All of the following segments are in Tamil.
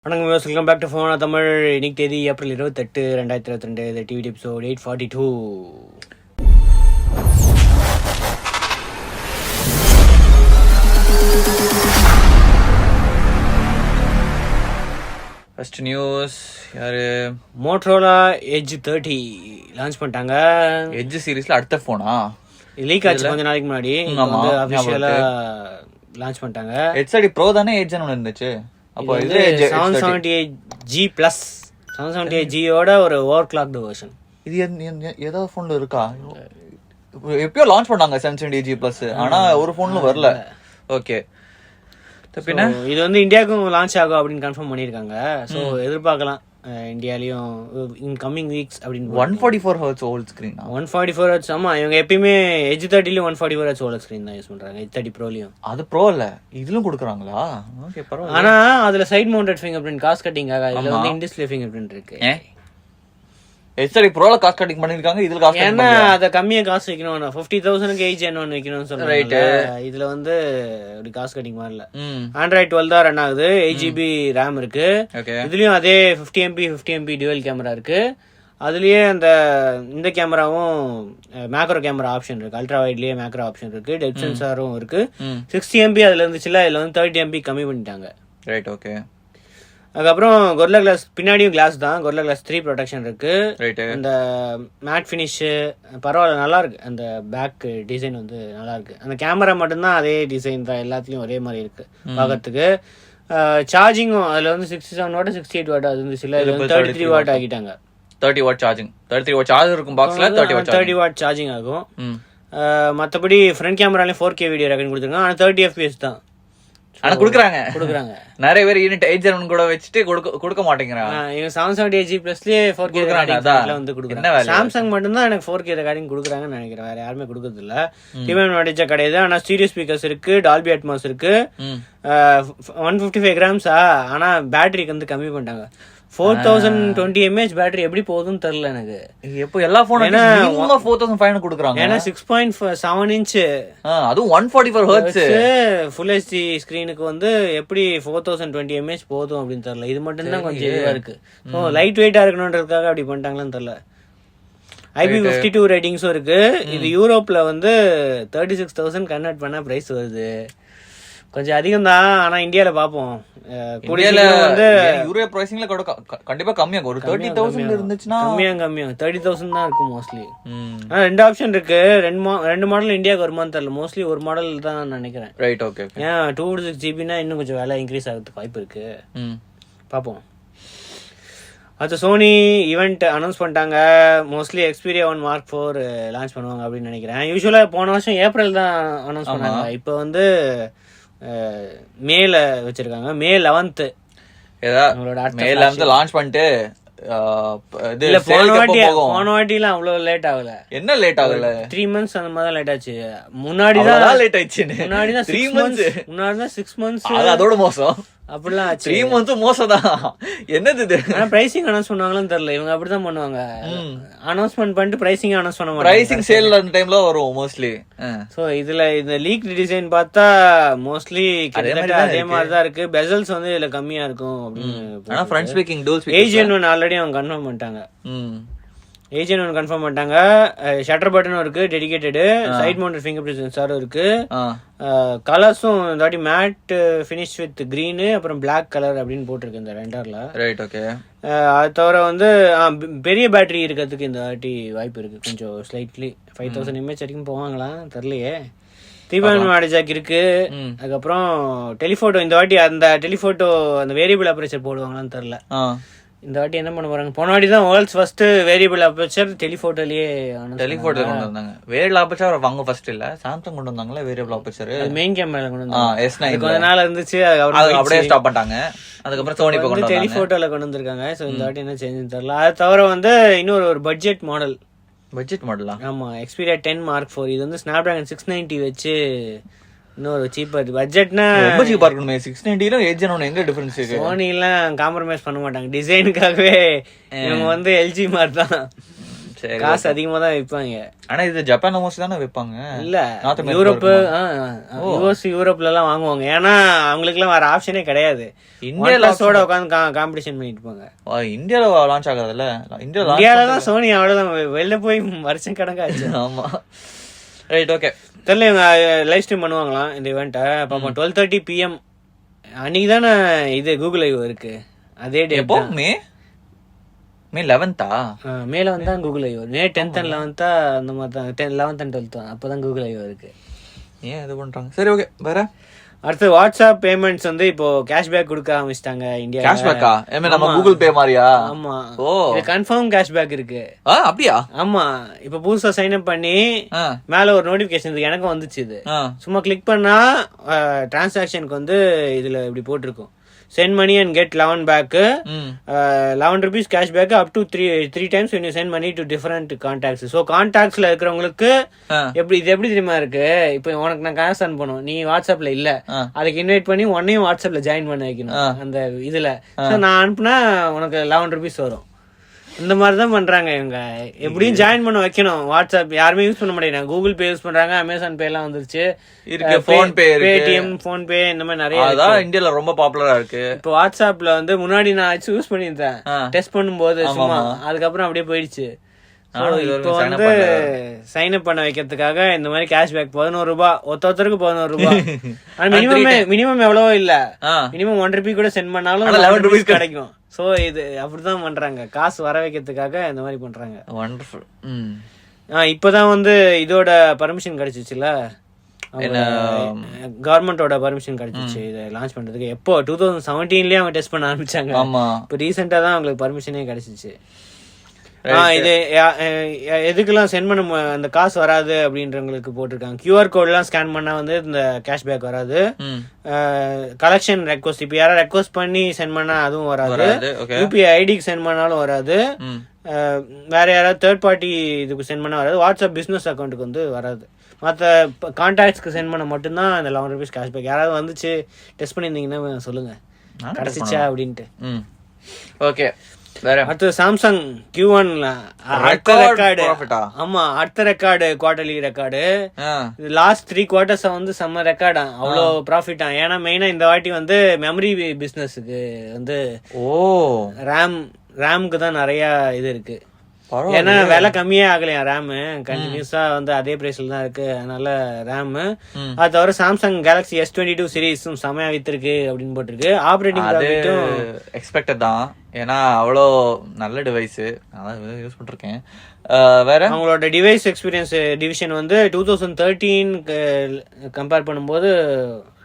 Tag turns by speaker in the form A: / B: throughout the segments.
A: வணக்கம் viewers, welcome back to phone Tamil. இன்னைக்கு தேதி ஏப்ரல் 28, 2022. இது டிவிடி எபிசோட் 842.
B: ஃபர்ஸ்ட் நியூஸ் யாரு?
A: மோட்டரோலா எட்ஜ் 30 லான்ச் பண்ணிட்டாங்க.
B: எட்ஜ் சீரிஸ்ல அடுத்த போனா
A: லீக் ஆச்சு கொஞ்ச நாளைக்கு முன்னாடி. வந்து அபிஷியலா லான்ச் பண்ணிட்டாங்க.
B: ஹெச்டி ப்ரோ தானே எட்ஜ் ஒன்னு இருந்துச்சு. அப்போ இது
A: 778G Plus 778G ஓட ஒரு ஓவர் கிளாக்டு வெர்ஷன்.
B: இது ஏதாவது போன்ல இருக்கா? எப்பயோ லான்ச் பண்ணாங்க 778G Plus, ஆனா ஒரு போன்ல வரல. ஓகே, பின்ன
A: இது வந்து இந்தியாவுக்கும் லான்ச் ஆகும் அப்படின்னு கன்ஃபார்ம் பண்ணிருக்காங்க. சோ எதிர்பார்க்கலாம் இந்தியாலயும் இன் கம்மிங் வீக்ஸ் அப்படின்னு.
B: 144 Hz ஓல்ட் ஸ்கிரீன்.
A: 144 Hz. ஆமா, இவங்க எப்பயுமே எட்ஜ் 30லயும் 144 Hz ஓல்ட் ஸ்கிரீன் தான் யூஸ் பண்றாங்க. எட்ஜ் 30 ப்ரோலயும்.
B: அது ப்ரோ இல்ல, இதுலயும் கொடுக்குறாங்களா? ஓகே, பரவாயில்லை.
A: ஆனா அதுல side mounted finger print cost cutting ஆகா. இதுல வந்து இன் டிஸ்ப்ளே ஃபிங்கர் பிரிண்ட் இருக்கு.
B: ஹெச்டி ப்ரோல காஸ்ட் கட்டிங் பண்ணிருக்காங்க. இதுல காஸ்ட்
A: ஏன்னா அத கம்மியா காசு வைக்கணும். 50,000க்கு எட்ஜ் என்ன வைக்கணும்னு சொல்றாங்க. இதுல வந்து ஒரு காஸ்ட் கட்டிங் மாதிரி இல்ல. ஆண்ட்ராய்ட் 12 தான் ரன் ஆகுது. 8GB RAM இருக்கு. இதுலயும் அதே 50MP டுவல் கேமரா இருக்கு. அதுலயே இந்த கேமராவும் மேக்ரோ கேமரா ஆப்ஷன் இருக்கு. அல்ட்ரா வைட்லயே மேக்ரோ ஆப்ஷன் இருக்கு. டெப்த் சென்சாரும் இருக்கு. 60MP அதுல இருந்துச்சுல, இதுல வந்து 30MP கம்மி பண்ணிட்டாங்க.
B: Right, okay.
A: அதுக்கப்புறம் கொரில்லா கிளாஸ் பின்னாடியும் கிளாஸ் தான். கொரில்லா கிளாஸ் 3 ப்ரொடெக்ஷன் இருக்கு. இந்த மேட் ஃபினிஷ் பரவாயில்ல, நல்லா இருக்கு. அந்த பேக் டிசைன் வந்து நல்லா இருக்கு. அந்த கேமரா மட்டும்தான் அதே டிசைன் தான், எல்லாத்துலயும் ஒரே மாதிரி இருக்கு பார்க்கறதுக்கு. சார்ஜிங்கும் அதுல வந்து 67 வாட் 68 வாட் அது இருந்துச்சு. இதுல 33 வாட் ஆகிட்டாங்க.
B: 30 வாட் சார்ஜிங், 33 வாட் சார்ஜ் இருக்கும் பாக்ஸ்ல. 30
A: வாட் சார்ஜிங் ஆகும். மற்றபடி ஃப்ரண்ட் கேமராலையும் 4K வீடியோ ரெக்கார்டிங் கொடுத்துருக்காங்க. ஆனால் 30 FPS தான்.
B: ஆனா குடுக்குறாங்க நிறைய பேர் யூனிட் 8 கூட வச்சுட்டு கொடுக்க மாட்டேங்கிறாங்க.
A: இவங்க 778G Plusலயே 4K ரெக்கார்டிங் வந்து கொடுக்குறாங்க. சாம்சங் மட்டும் தான் எனக்கு 4K ரெக்கார்டிங் கொடுக்குறாங்கன்னு நினைக்கிறேன். வேற யாருமே கொடுக்கறது இல்ல. டிவைன் வாட்டேஜ் கிடையாது. ஆனா ஸ்டீரியோ ஸ்பீக்கர்ஸ் இருக்கு. டால்பி அட்மாஸ் இருக்கு. 155 கிராம்ஸா. ஆனா பேட்டரிக்கு வந்து கம்மி பண்ணிட்டாங்க. 4020 mAh பேட்டரி எப்படி போகுதுன்னு தெரியல எனக்கு.
B: எப்போ எல்லா போனும் 4500 கொடுக்குறாங்க.
A: ஏன்னா 6.7 inch,
B: அதுவும் 144 Hz
A: ஃபுல் HD ஸ்கிரீனுக்கு வந்து எப்படி 4020 mAh போதும் அப்படின்னு தெரியல. இது மட்டும் தான் கொஞ்சம் இதுவா இருக்கு. ஸோ லைட் வெயிட்டா இருக்கணுன்றதுக்காக அப்படி பண்ணிட்டாங்களான்னு தெரியல. IP52 ரேட்டிங்ஸும் இருக்கு. இது யூரோப்ல வந்து 36,000 கன்வெர்ட் பண்ண பிரைஸ் வருது. கொஞ்சம் அதிகம் தான். ஆனா இந்தியால பாப்போம். வந்து
B: யூரோப் பிரைசிங்ல கண்டிப்பா கம்மியாகும். ஒரு 30,000 இருந்துச்சுன்னா
A: கம்மியா 30,000 தான் இருக்கும் மோஸ்ட்லி. ஆனா ரெண்டு ஆப்ஷன் இருக்கு. ரெண்டு மாடல் இந்தியாவுக்கு வருமானு தெரியல. மோஸ்ட்லி ஒரு மாடல் தான் நினைக்கிறேன்.
B: Right, okay.
A: ஏன் 256GB இன்னும் கொஞ்சம் விலை இன்க்ரீஸ் ஆகிறதுக்கு வாய்ப்பு இருக்கு. பாப்போம். அது சோனி ஈவெண்ட் அனௌன்ஸ் பண்ணிட்டாங்க. மோஸ்ட்லி Xperia 1 Mark 4 லான்ச் பண்ணுவாங்க அப்படின்னு நினைக்கிறேன். யூஸ்வலா போன வருஷம் ஏப்ரல் தான் அனௌன்ஸ் பண்ணாங்க. இப்போ வந்து மேல வச்சிருக்காங்க. மே 11th
B: லான்ச் பண்ணிட்டு
A: போன வாட்டிலாம் அவ்வளவு லேட் ஆகல.
B: என்ன லேட் ஆகல?
A: 3 months அந்த மாதிரி லேட் ஆச்சு. முன்னாடிதான்
B: லேட் ஆயிடுச்சு.
A: முன்னாடிதான் 6 months.
B: அதோட மோசம்.
A: அப்படிலாம்
B: 3 months மோசம் தான். என்னது இது?
A: ஆனா பிரைசிங் அனௌன்ஸ் பண்ணுவாங்களான்னு தெரியல. இவங்க அப்படிதான் பண்ணுவாங்க. அனௌன்ஸ்மெண்ட் பண்ணிட்டு பிரைசிங் அனௌன்ஸ் பண்ண மாட்டாங்க.
B: பிரைசிங் சேல் அந்த டைம்ல வரும் மோஸ்ட்லி.
A: சோ இதுல இந்த லீக் டிசைன் பார்த்தா மோஸ்ட்லி அதே மாதிரி தான் இருக்கு. பெசல்ஸ் வந்து இதுல கம்மியா இருக்கும் அப்படின்னு.
B: ஆனா front speaking tool speaker
A: AGN already அவங்க கன்ஃபார்ம் பண்ணிட்டாங்க. ஏஜிஎன் கன்ஃபார்ம் பண்ணிட்டாங்க. ஷட்டர் பட்டனும் இருக்கு டெடிகேட்டடு. சைட் மவுண்டட் ஃபிங்கர் பிரிண்ட் சென்சாரும் இருக்கு. கலர்ஸும் இந்த வாட்டி மேட் ஃபினிஷ் வித் கிரீனு அப்புறம் பிளாக் கலர் அப்படின்னு போட்டிருக்கு இந்த ரெண்டர்ல.
B: Right, okay.
A: அது தவிர வந்து பெரிய பேட்டரி இருக்கிறதுக்கு இந்த வாட்டி வாய்ப்பு இருக்கு. கொஞ்சம் ஸ்லைட்லி 5000 mAh வரைக்கும் போவாங்களா தெரியலையே. 3.1 வாட் ஜாக் இருக்கு. அதுக்கப்புறம் டெலிஃபோட்டோ இந்த வாட்டி அந்த டெலிஃபோட்டோ அந்த வேரியபிள் அப்பரேச்சர் போடுவாங்களான்னு தெரியல. இந்த வாட்டி என்ன பண்ண போறாங்க? போன வாட்டி தான் வேர்ல்ட்ஸ் ஃபர்ஸ்ட் வேரியபிள் அப்பேச்சர் டெலிஃபோட்டோலயே
B: டெலிஃபோட்டோ கொண்டு வந்தாங்க. வேரியபிள் அப்பேச்சர் வாங்க ஃபர்ஸ்ட் இல்ல, சாம்சங் கொண்டு வந்தாங்களே வேரியபிள் அப்பேச்சர்.
A: மெயின் கேமரால கொண்டு வந்தாங்க.
B: S9
A: கொஞ்ச நாள் இருந்துச்சு,
B: அது அப்படியே ஸ்டாப் பண்ணிட்டாங்க. அதுக்கப்புறம் சோனி கொண்டு வந்தாங்க.
A: டெலிஃபோட்டோல கொண்டு வந்திருக்காங்க. சோ இந்த வாட்டி என்ன சேஞ்ச் தெரியல. அது தவிர வந்து இன்னொரு ஒரு பட்ஜெட் மாடல்.
B: பட்ஜெட் மாடலா?
A: ஆமா, Xperia 10 Mark 4. இது வந்து Snapdragon 690 வச்சு இன்னொரு சீப்பர். பட்ஜெட்னா
B: ரொம்ப சீப்பா இருக்குமே. 690ல ஏஜன் ஒன்னு எங்க டிஃபரன்ஸ் இருக்கு?
A: சோனி எல்லாம் காம்ப்ரமைஸ் பண்ண மாட்டாங்க. டிசைனுக்காகவே இவங்க வந்து LG மாதிரி தான். காசு அதிகமா தான் விற்பாங்க.
B: ஆனா இது ஜப்பான் மோஸ்ட்லி தானே விற்பாங்க.
A: இல்ல யூரோப்பு, யூஎஸ், யூரோப்ல எல்லாம் வாங்குவாங்க. ஏன்னா அவங்களுக்கு எல்லாம் வேற ஆப்ஷனே கிடையாது. இந்தியாவோட உட்காந்து காம்படிஷன் பண்ணிட்டு இருப்பாங்க.
B: இந்தியால லான்ச் ஆகாதுல்ல.
A: இந்தியால தான் சோனி அவ்வளவுதான் வெளில போய் வருஷம் கணக்காச்சு.
B: ஆமா ரைட் ஓகே.
A: தெரியல இவங்க லைவ் ஸ்ட்ரீம் பண்ணுவாங்களாம் இந்த இவெண்ட்டை. பாப்போம் 12:30 PM அன்னைக்கு தானே இது கூகுள் ஐஓ இருக்கு. அதே டே
B: எப்போ மே 11th
A: மேல வந்தா Google IO. May 10th and 11th அந்த மாதிரி தான். 11th and 12th அப்பதான் கூகுள் ஐஓ இருக்கு.
B: ஏன் இது பண்றாங்க? சரி ஓகே. வேற
A: அடுத்து வாட்ஸ்அப் பேமெண்ட்ஸ் வந்து இப்போ கேஷ்பேக் கொடுக்க ஆரம்பிச்சிட்டாங்க இந்தியா.
B: கேஷ்பேக்கா? நம்ம கூகுள் பே மாதிரியா?
A: ஆமா. இது கன்ஃபார்ம் கேஷ்பேக் இருக்கு.
B: அப்படியா?
A: ஆமா. இப்ப புதுசா சைன் அப் பண்ணி மேல ஒரு நோட்டிபிகேஷன் இருக்கு. எனக்கும் வந்துச்சு. இது சும்மா கிளிக் பண்ணா டிரான்சாக்ஷனுக்கு வந்து இதுல இப்படி போட்டிருக்கும் send money and get 11 back. 11 rupees cash back up to 3 times when you send money to different contacts. So contactsல இருக்கிறவங்களுக்கு இது எப்படி தெரியுமா இருக்கு? இப்போ உனக்கு நான் காசு அனுப்பணும், நீ வாட்ஸ்அப்ல இல்ல, அதுக்கு இன்வைட் பண்ணி உன்னையும் வாட்ஸ்அப்ல ஜாயின் பண்ண வைக்கணும் அந்த இதுல. நான் அனுப்புனா உனக்கு 11 rupees வரும். இந்த மாதிரிதான் பண்றாங்க இவங்க. எப்படியும் ஜாயின் பண்ண வைக்கணும். வாட்ஸ்அப் யாருமே யூஸ் பண்ண மாட்டேங்கிறாங்க. கூகுள் பே யூஸ் பண்றாங்க, அமேசான் பே எல்லாம் வந்துருச்சு,
B: போன் பே,
A: பேடிஎம், போன் பே, இந்த மாதிரி நிறைய.
B: அதான் இந்தியால ரொம்ப பாப்புலரா இருக்கு.
A: இப்போ வாட்ஸ்அப்ல வந்து முன்னாடி நான் யூஸ் பண்ணியிருந்தேன் டெஸ்ட் பண்ணும்போது சும்மா, அதுக்கப்புறம் அப்படியே போயிடுச்சு. இப்போ வந்து சைன் அப் பண்ண வைக்கிறதுக்காக இந்த மாதிரி கேஷ்பேக் 11 ரூபாய் ஒருத்தருக்கு 11 ரூபாய். மினிமம் எவ்வளவோ இல்ல, மினிமம் 1 ரூபாய் கூட சென்ட் பண்ணாலும் 11 ரூபாய் கிடைக்கும். சோ இது அப்படிதான் பண்றாங்க, காசு வர வைக்கிறதுக்காக இந்த மாதிரி பண்றாங்க.
B: வண்டர்ஃபுல்.
A: இப்பதான் வந்து இதோட பர்மிஷன் கிடைச்சிச்சுல, கவர்மெண்டோட பர்மிஷன் கிடைச்சிச்சு இதை லான்ச் பண்றதுக்கு. எப்போ 2017லயே அவங்க டெஸ்ட் பண்ண ஆரம்பிச்சாங்க. இப்போ ரீசெண்டா தான் அவங்களுக்கு பர்மிஷனே கிடைச்சிச்சு. இது எதுக்கெல்லாம் சென்ட் பண்ண அந்த காசு வராது அப்படின்றவங்களுக்கு போட்டிருக்காங்க. கியூஆர் கோட் எல்லாம் ஸ்கேன் பண்ணா வந்து இந்த கேஷ்பேக் வராது. கலெக்ஷன் ரெக்வஸ்ட் இப்ப யாராவது ரெக்வஸ்ட் பண்ணி சென்ட் பண்ணா அதுவும் வராது. யூபிஐ ஐடிக்கு சென்ட் பண்ணாலும் வராது. வேற யாராவது தேர்ட் பார்ட்டி இதுக்கு சென்ட் பண்ணா வராது. வாட்ஸ்அப் பிசினஸ் அக்கௌண்ட்டுக்கு வந்து வராது. மற்ற கான்டாக்ட்ஸ்க்கு சென்ட் பண்ண மட்டும்தான் இந்த 11 rupees கேஷ்பேக். யாராவது வந்துச்சு டெஸ்ட் பண்ணியிருந்தீங்கன்னா சொல்லுங்க கிடைச்சிச்சா அப்படின்ட்டு.
B: ஓகே.
A: அடுத்து சாம்சங் Q1 அடுத்த ரெக்கார்டு. ஆமா, அடுத்த record quarterly record. Last 3 quarters வந்து செம்ம ரெக்கார்டா, அவ்வளோ ப்ராஃபிட்டா. ஏன்னா மெயினா இந்த வாட்டி வந்து மெமரி பிசினஸுக்கு வந்து ரேமுக்கு தான் நிறைய இது இருக்கு. ஏன்னா விலை கம்மியே ஆகலையா ரேமு, கண்டினியூஸா வந்து அதே பிரைஸ்ல தான் இருக்கு. அதனால ரேமு அது தவிர சாம்சங் கேலக்ஸி S22 சீரீஸும் செமையா வித்திருக்கு அப்படின்னு போட்டிருக்கு. ஆப்ரேட்டிங்
B: எக்ஸ்பெக்டட் தான், ஏன்னா அவ்வளோ நல்ல டிவைஸ், அதான் யூஸ் பண்ணிருக்கேன். வேற
A: அவங்களோட டிவைஸ் எக்ஸ்பீரியன்ஸ் டிவிஷன் வந்து 2013 கம்பேர் பண்ணும்போது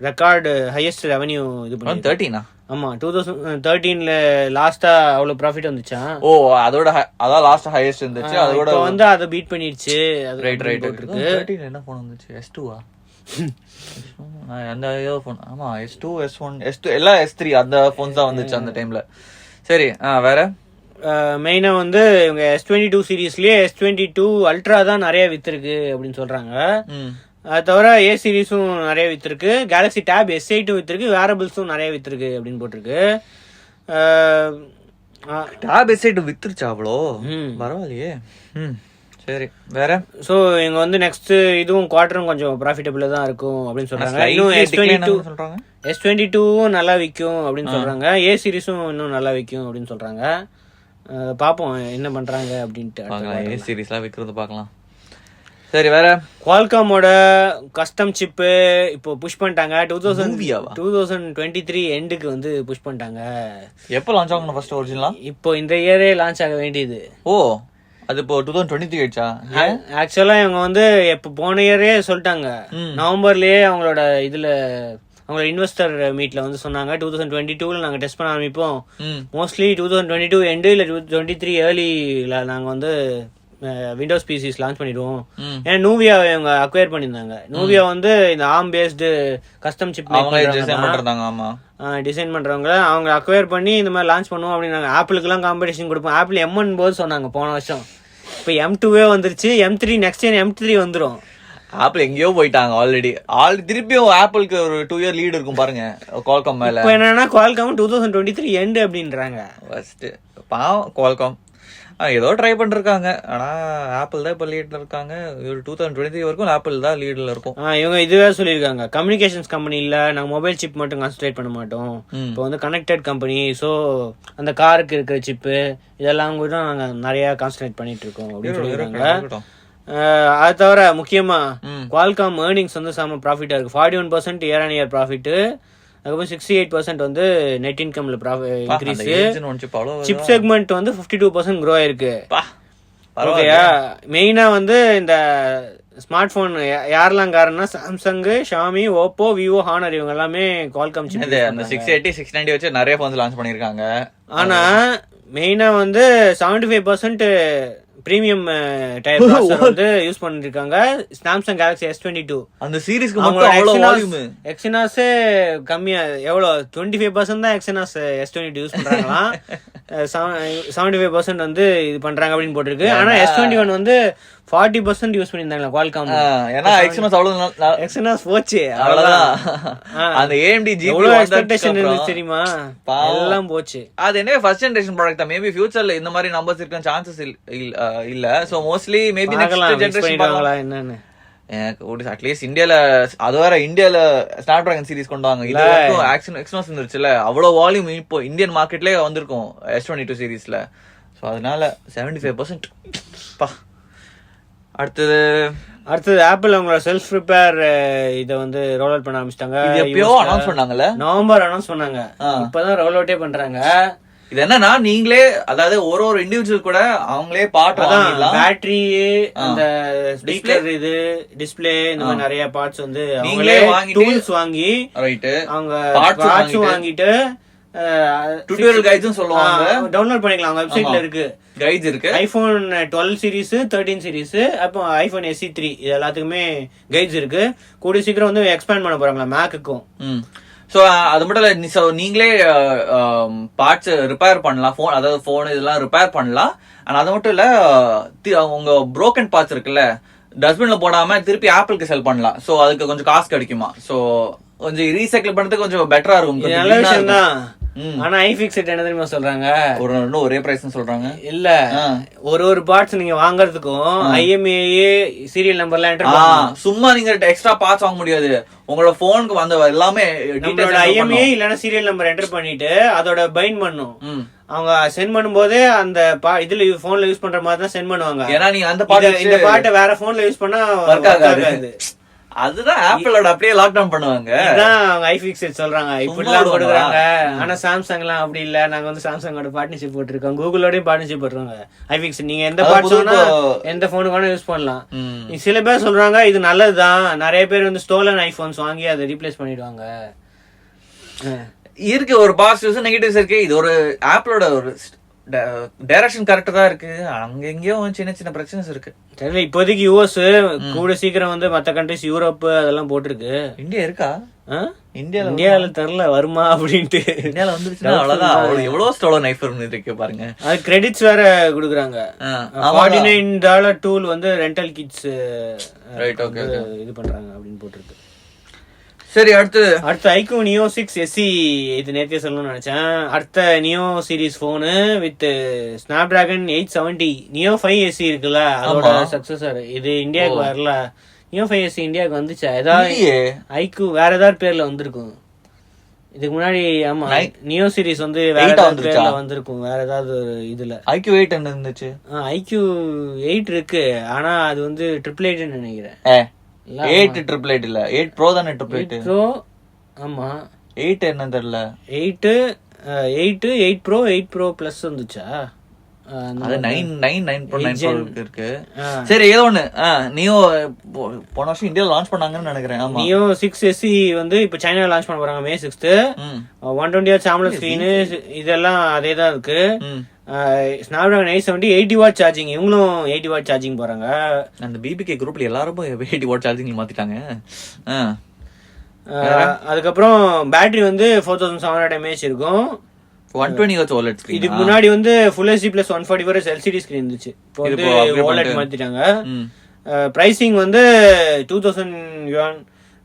A: ரெக்கார்டு ஹையஸ்ட் ரெவன்யூ இது பண்ணி
B: 13.
A: ஆமா, 2013ல லாஸ்டா அவ்வளவு ப்ராஃபிட் வந்துச்சா.
B: ஓ, அதோட அதான் லாஸ்ட் ஹையஸ்ட் இருந்துச்சு. அதோட
A: வந்து அதை பீட் பண்ணிடுச்சு.
B: ரைட். 13ல என்ன போன் வந்துச்சு? S2 அந்த ஏதோ போன். ஆமா, S2, S1, S2 எல்லாம் S3 அந்த போன்ஸ் தான் வந்துச்சு அந்த டைம்ல. சரி, வேற
A: மெயினா வந்து இவங்க S22 சீரீஸ்லயே S22 அல்ட்ரா தான் நிறைய வித்திருக்கு அப்படின்னு சொல்றாங்க. அது தவிர ஏ சீரீஸும் நிறைய வித்திருக்கு. Galaxy tape S8 வித்திருக்கு. வேரபிள்ஸும் நிறைய வித்திருக்கு அப்படின்னு போட்டிருக்கு.
B: டேப் S8 வித்துருச்சா? அவ்வளோ பரவாயில்லையே. சரி, வேற சோ
A: இவங்க வந்து நெக்ஸ்ட் இதுவும் குவார்டரும் கொஞ்சம் ப்ராஃபிட்டபிளா தான் இருக்கும் அப்படின்னு சொல்றாங்க. இன்னும் S22 நல்லா விற்கும் அப்படின்னு சொல்றாங்க. ஏ சீரீஸும் இன்னும் நல்லா விற்கும் அப்படின்னு சொல்றாங்க. பாப்போம் என்ன பண்றாங்க அப்படின்ட்டு.
B: ஏ சீரீஸ்லாம் விற்கிறது பார்க்கலாம். சரி, வேற
A: குவால்காமோட கஸ்டம் சிப்பு இப்போ புஷ் பண்ணிட்டாங்க. 2023 எண்டுக்கு வந்து புஷ் பண்ணிட்டாங்க.
B: எப்போ லான்ச் ஆகணும் ஃபர்ஸ்ட் ஒரிஜினலா?
A: இப்போ இந்த இயரே லான்ச் ஆக வேண்டியது.
B: ஓ, அது இப்போ 2023 ஆயிடுச்சா?
A: ஆக்சுவலா இவங்க வந்து எப்போ போன இயரே சொல்லிட்டாங்க. நவம்பர்லயே அவங்களோட இதுல அவங்களோட இன்வெஸ்டர் மீட்ல வந்து சொன்னாங்க 2022ல நாங்க டெஸ்ட் பண்ண ஆரம்பிப்போம். மோஸ்ட்லி 2022 எண்டு இல்ல 2023 ஏர்லில நாங்க வந்து விண்டோஸ் பிசிஸ் லான்ச் பண்ணிடுவோம். ஏன்னா நூவியா இவங்க அக்வயர் பண்ணியிருந்தாங்க. நூவியா வந்து இந்த arm based custom chip design பண்றவங்க அவங்க அக்வயர் பண்ணி இந்த மாதிரி லான்ச் பண்ணுவோம் அப்படின்னு ஆப்பிளுக்கு எல்லாம் காம்படிஷன் கொடுப்போம். ஆப்பிள் M1 போது சொன்னாங்க போன வருஷம். இப்ப M2 வந்துருச்சு. M3 நெக்ஸ்ட் இயர் M3 வந்துரும்.
B: ஆப்பிள் எங்கேயோ போயிட்டாங்க ஆல்ரெடி. திருப்பியும் ஆப்பிளுக்கு ஒரு 2 year லீட் இருக்கும் பாருங்க Qualcomm மேல.
A: இப்போ என்னன்னா Qualcomm 2023 எண்ட் அப்படின்றாங்க.
B: ஃபர்ஸ்ட் பாவம் Qualcomm. ஏதோ ட்ரை பண்ணிருக்காங்க. ஆனா ஆப்பிள் தான் இப்ப லீட்ல இருக்காங்க. 2023 வரைக்கும் ஆப்பிள் தான் லீட்ல இருக்கும்.
A: இவங்க இதுவே சொல்லியிருக்காங்க, கம்யூனிகேஷன்ஸ் கம்பெனி இல்ல, நாங்க மொபைல் சிப் மட்டும் கான்சன்ட்ரேட் பண்ண மாட்டோம், இப்போ வந்து கனெக்டட் கம்பெனி, ஸோ அந்த காருக்கு இருக்கிற சிப்பு இதெல்லாம் கூட நாங்க நிறைய கான்சன்ட்ரேட் பண்ணிட்டு இருக்கோம் அப்படின்னு சொல்லியிருக்காங்க. அது தவிர முக்கியமா குவால்காம் ஏர்னிங்ஸ் வந்து செம ப்ராஃபிட்டா இருக்கு. 41% இயர் ஆன் இயர் ப்ராஃபிட், அதுக்கப்புறம் 68% வந்து நெட் இன்கம்ல இன்க்ரீஸ். சிப் செக்மெண்ட் வந்து 52% க்ரோ ஆயிருக்கு. ஓகேயா, மெயினா வந்து இந்த ஸ்மார்ட் போன் யாரெல்லாம் காரணம்னா Samsung, Xiaomi, Oppo, Vivo, Honor இவங்க எல்லாமே குவால்காம் சிப்.
B: அந்த 680 690 வச்சு நிறைய போன்ஸ் லான்ச் பண்ணிருக்காங்க.
A: ஆனா மெயினா வந்து 75% பிரீமியம் டயர் ப்ராசஸர் வந்து யூஸ் பண்ணிட்டு இருக்காங்க. சாம்சங் கேலக்ஸி S22
B: அந்த சீரிஸ்க்கு மட்டும் அவ்வளவு வால்யூம்.
A: எக்ஸினாஸ் கம்மியா எவ்வளவு 25% தான் எக்ஸினாஸ் S22 யூஸ் பண்றாங்களாம். 75% வந்து இது பண்றாங்க அப்படின்னு போட்டிருக்கு. ஆனா S21 வந்து 40% யூஸ் பண்ணிருந்தாங்க குவால்காம்.
B: ஏன்னா எக்ஸினாஸ் அவ்வளவு
A: எக்ஸினாஸ் போச்சு,
B: அவ்வளவுதான். அந்த AMD GPU
A: எக்ஸ்பெக்டேஷன் இருந்துச்சு தெரியுமா, எல்லாம் போச்சு.
B: அது என்ன ஃபர்ஸ்ட் ஜெனரேஷன் ப்ராடக்ட் தான். மேபி ஃபியூச்சர்ல இந்த மாதிரி நம்பர்ஸ் இருக்க சான்சஸ் இல்ல. So mostly maybe next generation பார்க்கலாம் என்னன்னு. அட்லீஸ்ட் இந்தியால அது வேற, இந்தியால ஸ்னாப் டிராகன் சீரிஸ் கொண்டு வாங்க. இது வரைக்கும் எக்ஸ்னோஸ் இருந்துச்சுல, அவ்வளவு வால்யூம் இப்போ இந்தியன் மார்க்கெட்லயே வந்திருக்கும் S22 சீரிஸ்ல. சோ அதனால 75%. அடுத்தது
A: ஆப்பிள் அவங்களோட செல்ஃப் ரிப்பேர் இத வந்து ரோல் அவுட் பண்ண ஆரம்பிச்சிட்டாங்க.
B: எப்பயோ அனௌன்ஸ் பண்ணாங்கல்ல,
A: நவம்பர் அனௌன்ஸ் பண்ணாங்க, இப்பதான் ரோல் அவுட்டே பண்றாங்க.
B: இது என்னன்னா நீங்களே, அதாவது ஒரு இண்டிவிஜுவல் கூட அவங்களே பார்ட் வாங்கிடலாம்.
A: பேட்டரி, அந்த ஸ்பீக்கர், இது டிஸ்ப்ளே, இந்த மாதிரி நிறைய பார்ட்ஸ் வந்து அவங்களே டூல்ஸ் வாங்கி
B: ரைட்
A: அவங்க பார்ட்ஸ் வாங்கிட்டு
B: டுட்டோரியல் கைட்ஸும் சொல்லுவாங்க,
A: டவுன்லோட் பண்ணிக்கலாம். அவங்க வெப்சைட்ல இருக்கு, கைட்ஸ் இருக்கு. ஐபோன் 12 சீரிஸ், 13 சீரிஸ், அப்போ ஐபோன் SE 3 இது எல்லாத்துக்குமே கைட்ஸ் இருக்கு. கூடிய சீக்கிரம் வந்து எக்ஸ்பேண்ட் பண்ண போறாங்களா மேக்குக்கும்.
B: சோ அது மட்டும் இல்ல, நீங்களே பார்ட்ஸ் ரிப்பேர் பண்ணலாம். போன், அதாவது போன் இதெல்லாம் ரிப்பேர் பண்ணலாம். ஆனா அது மட்டும் இல்ல, உங்க புரோக்கன் பார்ட்ஸ் இருக்குல்ல, டஸ்ட்பின்ல போடாம திருப்பி ஆப்பிளுக்கு செல் பண்ணலாம். சோ அதுக்கு கொஞ்சம் காசு கிடைக்குமா. சோ கொஞ்சம் ரீசைக்கிள் பண்றதுக்கு கொஞ்சம் பெட்டரா இருக்கும்.
A: நல்ல விஷயம் தான். ஆனா iFixit என்ன தெரியுமா சொல்றாங்க,
B: ஒரே பிரைஸ் சொல்றாங்க.
A: இல்ல, ஒரு பார்ட்ஸ் நீங்க வாங்குறதுக்கும் IMEI சீரியல் நம்பர்லாம் என்டர் பண்ணணும்.
B: சும்மா நீங்க எக்ஸ்ட்ரா பார்ட்ஸ் வாங்க முடியாது. உங்களோட போனுக்கு வந்த எல்லாமே
A: IMEI இல்லனா சீரியல் நம்பர் என்டர் பண்ணிட்டு அதோட பைண்ட் பண்ணும். அவங்க சென்ட் பண்ணும்போது அந்த இதுல போன்ல யூஸ் பண்ற மாதிரி தான் சென்ட் பண்ணுவாங்க.
B: ஏன்னா நீங்க அந்த
A: இந்த பார்ட்ட வேற போன்ல யூஸ் பண்ணா ஒர்க் ஆகாது.
B: அதுதான் ஆப்பிளோட அப்படியே லாக்டவுன் பண்ணுவாங்க.
A: அவங்க iFixit சொல்றாங்க இப்படிலாம் கொடுக்குறாங்க. ஆனா சாம்சங் எல்லாம் அப்படி இல்ல, நாங்க வந்து சாம்சங்கோட பார்ட்னர்ஷிப் போட்டிருக்கோம், கூகுளோடய பார்ட்னர்ஷிப் போட்டுருவாங்க. iFixit நீங்க எந்த பார்ட்ஸ் வேணா எந்த போனுக்கு வேணா யூஸ் பண்ணலாம். சில பேர் சொல்றாங்க இது நல்லதுதான், நிறைய பேர் வந்து ஸ்டோலன் ஐபோன்ஸ் வாங்கி அதை ரீப்ளேஸ் பண்ணிடுவாங்க.
B: இருக்கு ஒரு பாசிட்டிவ்ஸ் நெகட்டிவ்ஸ் இருக்கு. இது ஒரு ஆப்பிளோட ஒரு டைரக்ஷன் கரெக்டா தான் இருக்கு. அங்க எங்கேயோ சின்ன சின்ன பிரச்சனைஸ் இருக்கு.
A: தெரியல, இப்போதைக்கு US கூட சீக்கிரம் வந்து மத்த கண்ட்ரிஸ் யூரோப் அதெல்லாம் போட்டிருக்கு.
B: இந்தியா இருக்கா?
A: இந்தியால தெரியல வருமா அப்படின்ட்டு.
B: இந்தியால வந்துருச்சுன்னா அவ்வளவுதான். எவ்வளவு ஸ்டோலன் ஐபோன் இருக்கு பாருங்க.
A: அது கிரெடிட்ஸ் வேற குடுக்குறாங்க. $49 டூல் வந்து ரெண்டல் கிட்ஸ் இது பண்றாங்க அப்படின்னு போட்டிருக்கு.
B: சரி, அடுத்து
A: iQOO Neo 6 SE இது நேத்தே சொல்லணும்னு நினைச்சேன். அடுத்த Neo series phone with Snapdragon 870 Neo 5 SE இருக்குல்ல, அதோட சக்சஸர். இது இந்தியாவுக்கு வரல. Neo 5 SE இந்தியாவுக்கு வந்துச்சா? ஏதாவது iQOO வேற ஏதாவது பேர்ல வந்திருக்கும் இதுக்கு முன்னாடி. ஆமா, Neo சீரிஸ் வந்து வேற ஏதாவது பேர்ல வந்திருக்கும், வேற ஏதாவது ஒரு இதுல.
B: iQOO 8 என்ன இருந்துச்சு?
A: iQOO 8 இருக்கு, ஆனா அது வந்து 888 நினைக்கிறேன்.
B: 8 888 இல்ல, 8 Pro தானே 888 Pro.
A: ஆமா,
B: 8 என்ன தெரியல.
A: 8 Pro 8 Pro Plus வந்துச்சா?
B: அது 9 Pro 9 Pro இருக்கு. சரி, ஏதோ ஒண்ணு Neo போன வருஷம் இந்தியால லான்ச் பண்ணாங்கன்னு நினைக்கிறேன். ஆமா, Neo 6 SE வந்து இப்ப சைனால லான்ச் பண்ண போறாங்க May 6th. 120Hz AMOLED screen இதெல்லாம் அதேதான் இருக்கு. Snapdragon 870 80W charging. இவங்களும் 80W சார்ஜிங் போறாங்க. அந்த BBK குரூப்ல எல்லாரும் 80W சார்ஜிங் மாத்திட்டாங்க.
A: அதுக்கப்புறம் பேட்டரி வந்து 4700 mAh இருக்கும்.
B: 120Hz OLED screen.
A: இதுக்கு முன்னாடி வந்து Full HD plus 144Hz LCD screen இருந்துச்சு. இப்போ வந்து OLED மாத்திட்டாங்க. பிரைசிங் வந்து 2000 yuan.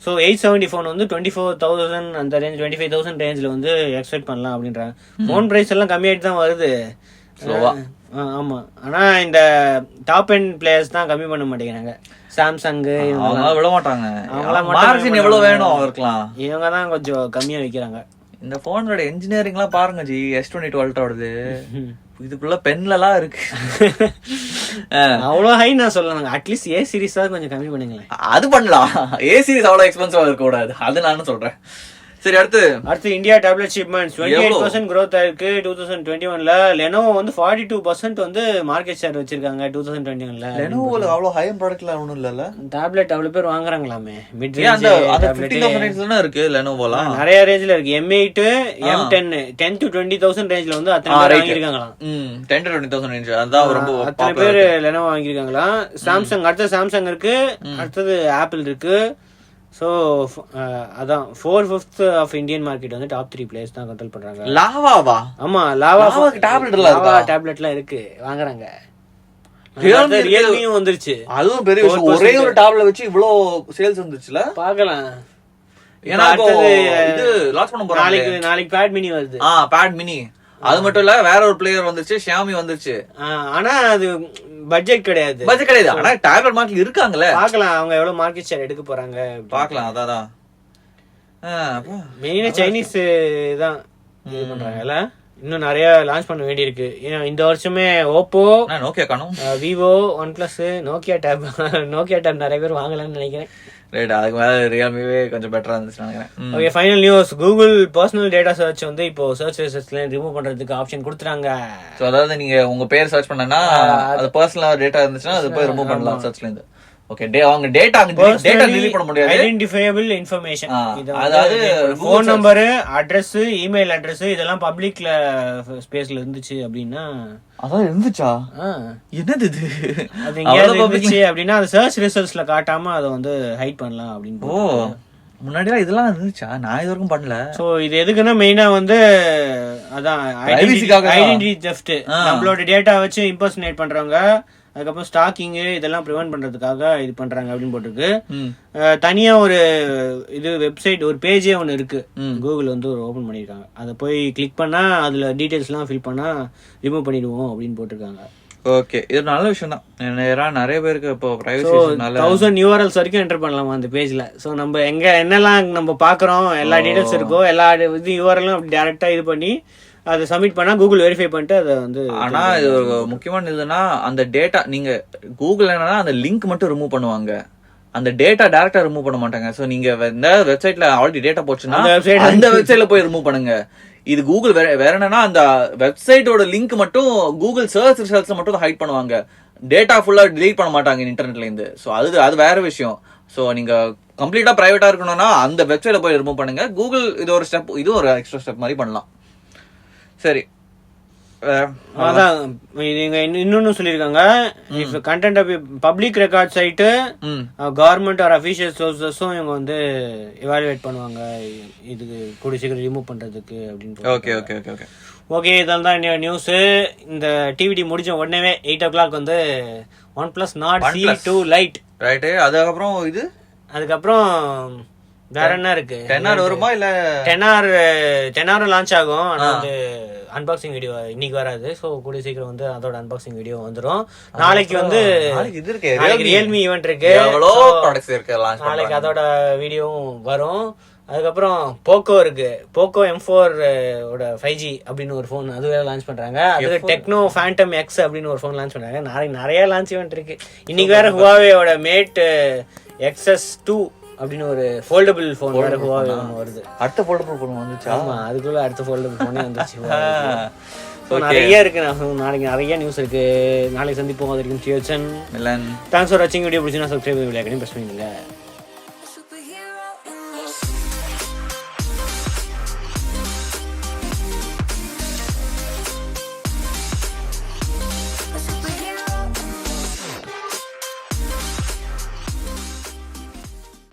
A: ஸோ 870 ஃபோன் வந்து 24,000 அந்த ரேஞ்ச் 25,000 ரேஞ்சில் வந்து எக்ஸ்பெக்ட் பண்ணலாம் அப்படின்றாங்க. ஃபோன் ப்ரைஸ் எல்லாம் கம்மியாகிட்டு தான் வருது.
B: ஸ்லோவா.
A: ஆமா, ஆனா இந்த டாப் எண்ட் பிளேயர்ஸ் தான் கம்மி பண்ண மாட்டேங்கிறாங்க. சாம்சங்
B: அவங்க விட மாட்டாங்க. மார்ஜின் எவ்வளவு வேணும் அவருக்கலாம்,
A: இவங்க தான் கொஞ்சம் கம்மியா வைக்கிறாங்க.
B: இந்த போனோட இன்ஜினியரிங்லாம் பாருங்க ஜி. S22 Ultra வருது, இதுக்குள்ள பென்லலாம் இருக்கு.
A: அவ்வளோ ஹை நான் சொல்லணும். அட்லீஸ்ட் ஏ சீரிஸா கொஞ்சம் கம்மி பண்ணுங்களேன்.
B: அது பண்ணலாம். ஏ சீரிஸ் அவ்வளவு எக்ஸ்பென்சிவா இருக்க கூடாது, அது நானும் சொல்றேன். சரி, அடுத்து
A: இந்தியா டேப்லெட் ஷிப்மெண்ட்ஸ் 28% growth ஆயிருக்கு 2021ல. லெனோவோ வந்து 42% வந்து மார்க்கெட் ஷேர் வச்சிருக்காங்க 2021ல.
B: லெனோவோல அவ்வளவு ஹை எண்ட் ப்ராடக்ட்ல ஒண்ணும் இல்லல.
A: டேப்லெட் அவ்வளவு பேர் வாங்குறாங்களாமே. மிட்
B: ரேஞ்ச் அந்த 15000 ரேஞ்ச்ல இருக்கு லெனோவோல.
A: நிறைய ரேஞ்ச்ல இருக்கு. M8 M10 10 to 20000 ரேஞ்ச்ல வந்து அத்தனை பேர் வாங்கிருக்காங்களாம்.
B: 10 to 20000 ரேஞ்ச் அதான் ரொம்ப
A: அத்தனை பேர் லெனோவோ வாங்கிருக்காங்களாம். சாம்சங் அடுத்து சாம்சங் இருக்கு, அடுத்தது ஆப்பிள் இருக்கு. ஸோ அதான் 4/5 ஆஃப் இந்தியன் மார்க்கெட் வந்து டாப் 3 பிளேயர்ஸ் தான் கண்ட்ரோல் பண்றாங்க.
B: லாவாவா?
A: ஆமா, லாவா
B: டேப்லெட்லாம்
A: இருக்கு, வாங்குறாங்க. ரியல்மியும் வந்துருச்சு,
B: அதுவும் பெரிய விஷயம். ஒரே ஒரு டேப்ல வச்சு இவ்ளோ சேல்ஸ் வந்துருச்சுல,
A: பார்க்கலாம்.
B: ஏன்னா இது லான்ச் பண்ண போறாங்க
A: நாளைக்கு பேட் மினி வருது.
B: Pad mini. அது மட்டும் இல்ல, வேற ஒரு பிளேயர் வந்துருச்சு, ஷியாமி வந்துருச்சு.
A: ஆனா அது பட்ஜெட் கிடையாது.
B: ஆனா டேப்லெட் மார்க்கெட் இருக்காங்கல்ல,
A: பார்க்கலாம் அவங்க எவ்வளவு மார்க்கெட் ஷேர் எடுக்க போறாங்க
B: பார்க்கலாம். அதான்
A: மெயினா சைனீஸ் தான் இது பண்றாங்கல்ல. இன்னும் நிறைய லான்ச் பண்ண வேண்டியிருக்கு. ஏன்னா இந்த வருஷமே ஓப்போ,
B: நோக்கியா காணும்,
A: விவோ, OnePlus, நோக்கியா டேப் நிறைய பேர் வாங்கலாம்னு நினைக்கிறேன்.
B: ரைட், அதுக்கு மேல ரியல்மிவே கொஞ்சம் பெட்டரா இருந்துச்சு நினைக்கிறேன்.
A: Okay, final news. Google personal data search வந்து இப்போ சர்ச் ரிசல்ட்ஸ்ல ரிமூவ் பண்றதுக்கு ஆப்ஷன் கொடுத்துறாங்க.
B: சோ அதாவது நீங்க உங்க பேர் சர்ச் பண்ணனா அது பர்சனல் டேட்டா இருந்துச்சுன்னா அது போய் ரிமூவ் பண்ணலாம் சர்ச்ல இருந்து. ஓகே, அவங்க டேட்டா டெலீட் பண்ண முடியாது.
A: ஐடென்டிஃபையபிள் இன்ஃபர்மேஷன், அதாவது phone number, address, email address இதெல்லாம் பப்ளிக்ல ஸ்பேஸ்ல இருந்துச்சு அப்படின்னா,
B: அதான் இருந்துச்சா, என்னது இது,
A: அது எங்கயாவது இருந்துச்சு அப்படின்னா அது சர்ச் ரிசல்ட்ஸ்ல காட்டாம அதை வந்து ஹைட் பண்ணலாம் அப்படின்னு.
B: ஓ, முன்னாடிலாம் இதெல்லாம் இருந்துச்சா? நான் இது வரைக்கும் பண்ணல.
A: சோ இது எதுக்குன்னா மெயினா வந்து அதான் ஐடென்டிட்டி தெஃப்ட், நம்மளோட டேட்டா வச்சு இம்பர்சனேட் பண்றவங்க, அதுக்கப்புறம் ஸ்டாக்கிங் இதெல்லாம் ப்ரிவென்ட் பண்றதுக்காக இது பண்றாங்க அப்படின்னு போட்டிருக்கு. தனியா ஒரு இது வெப்சைட், ஒரு பேஜே ஒன்னு இருக்கு, கூகுள் வந்து ஒரு ஓபன் பண்ணிருக்காங்க. அதை போய் கிளிக் பண்ணா அதுல டீடைல்ஸ் எல்லாம் ஃபில் பண்ணா ரிமூவ் பண்ணிடுவோம் அப்படின்னு போட்டிருக்காங்க.
B: ஓகே, இது நல்ல விஷயம் தான். நிறைய பேருக்கு இப்போ பிரைவசி
A: 1000 URLs வரைக்கும் என்டர் பண்ணலாமா அந்த பேஜ்ல. சோ நம்ம எங்க என்னெல்லாம் நம்ம பாக்குறோம், எல்லா டீடைல்ஸ் இருக்கோ, எல்லா இது URL அப்படி டைரக்டா இது பண்ணி அதை சப்மிட் பண்ணா கூகுள் வெரிஃபை பண்ணிட்டு அதை வந்து.
B: ஆனா இது ஒரு முக்கியமான இதுன்னா, அந்த டேட்டா நீங்க கூகுள் என்னன்னா அந்த லிங்க் மட்டும் ரிமூவ் பண்ணுவாங்க, அந்த டேட்டா டைரக்டா ரிமூவ் பண்ண மாட்டாங்க. சோ நீங்க இந்த வெப்சைட்ல ஆல்ரெடி டேட்டா போச்சுன்னா அந்த வெப்சைட்ல போய் ரிமூவ் பண்ணுங்க. இது கூகுள் வேற என்னன்னா அந்த வெப்சைட்டோட லிங்க் மட்டும் கூகுள் சர்ச் ரிசல்ட்ஸ் மட்டும் ஹைட் பண்ணுவாங்க, டேட்டா ஃபுல்லா டிலீட் பண்ண மாட்டாங்க இன்டர்நெட்ல இருந்து. சோ அது வேற விஷயம். சோ நீங்க கம்ப்ளீட்டா பிரைவேட்டா இருக்கணும்னா அந்த வெப்சைட்ல போய் ரிமூவ் பண்ணுங்க. கூகுள் இது ஒரு ஸ்டெப், இது ஒரு எக்ஸ்ட்ரா ஸ்டெப் மாதிரி பண்ணலாம். சரி,
A: அதான் நீங்க இன்னொன்னு சொல்லிருக்காங்க. If content public record site, government or official சோர்சஸும் இவங்க வந்து எவாலுவேட் பண்ணுவாங்க இதுக்கு கூடிய சீக்கிரம் ரிமூவ் பண்றதுக்கு அப்படின்னு.
B: Okay okay okay okay
A: okay, இதெல்லாம் தான் நியூஸ். இந்த டிவிடி முடிஞ்ச உடனே 8 o'clock வந்து OnePlus Nord C2 Lite.
B: Right, அதுக்கப்புறம்
A: வேற என்ன இருக்கு?
B: 10R வருமா இல்ல
A: 10R லான்ச் ஆகும். ஆனா வந்து அன்பாக்சிங் வீடியோ இன்னைக்கு வராது. சோ கூடிய சீக்கிரம் வந்து அதோட அன்பாக்சிங் வீடியோ வந்துரும். நாளைக்கு வந்து
B: இது இருக்கு,
A: ரியல்மி ஈவென்ட் இருக்கு,
B: எவ்வளவு ப்ராடக்ட்ஸ் இருக்கு லான்ச் பண்ணாங்க.
A: நாளைக்கு அதோட வீடியோவும் வரும். அதுக்கப்புறம் போக்கோ இருக்கு, போக்கோ M4 ஓட 5G அப்படின்னு ஒரு போன் அது வேற லான்ச் பண்றாங்க. அது டெக்னோ ஃபேண்டம் X அப்படின்னு ஒரு போன் லான்ச் பண்றாங்க. நாளைக்கு நிறைய லான்ச் ஈவென்ட் இருக்கு. இன்னைக்கு வேற ஹுவாவேயோட மேட் XS2 அப்படின்னு ஒரு ஃபோல்டபிள் போன் வேற ஹுவாவே வருது.
B: அடுத்த ஃபோல்டபிள் போன் வந்துச்சு.
A: ஆமா, அதுக்குள்ள அடுத்த ஃபோல்டபிள் போனே வந்துச்சு. நிறைய இருக்கு. நாளைக்கு நிறைய நியூஸ் இருக்கு. நாளைக்கு சந்திப்போம். அது வரைக்கும் தேங்க்ஸ் ஃபார் வாட்சிங். வீடியோ பிடிச்சினா சப்ஸ்கிரைப் பண்ணி பிரஸ் பண்ணுங்க.